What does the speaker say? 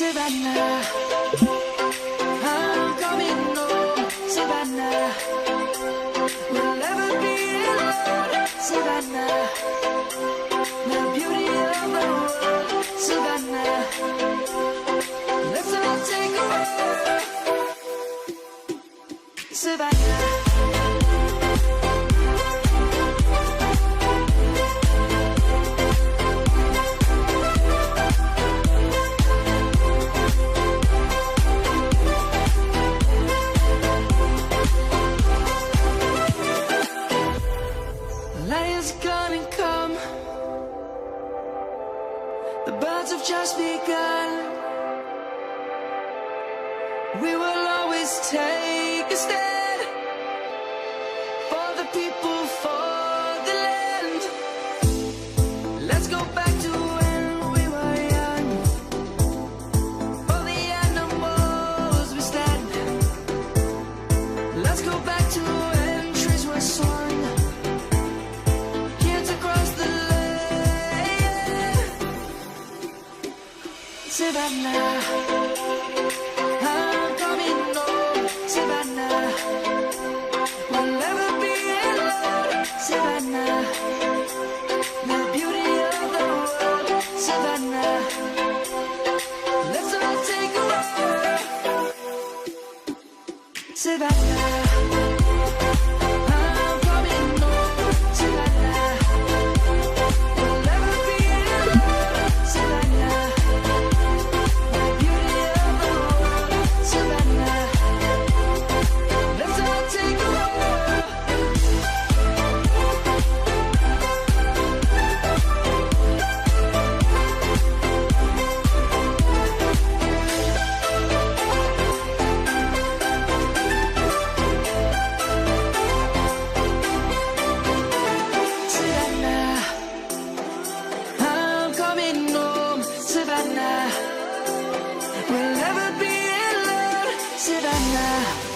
Savannah, I'm coming home, Savannah. We'll never be alone, Savannah. The beauty of the world, Savannah. Let's all take a walk, Savannah. Lion's gonna come. The birds have just begun. We will always take a stand for the people, for the land. Let's go back to when we were young. For the animals we stand. Let's go back to when trees were swung. Savannah, I'm coming home, Savannah. We'll never be alone, Savannah. The beauty of the world, Savannah. Let's all take a walk, Savannah. I'm coming home, Savannah. We'll never be alone, Savannah. Savannah, we'll never be alone, Savannah.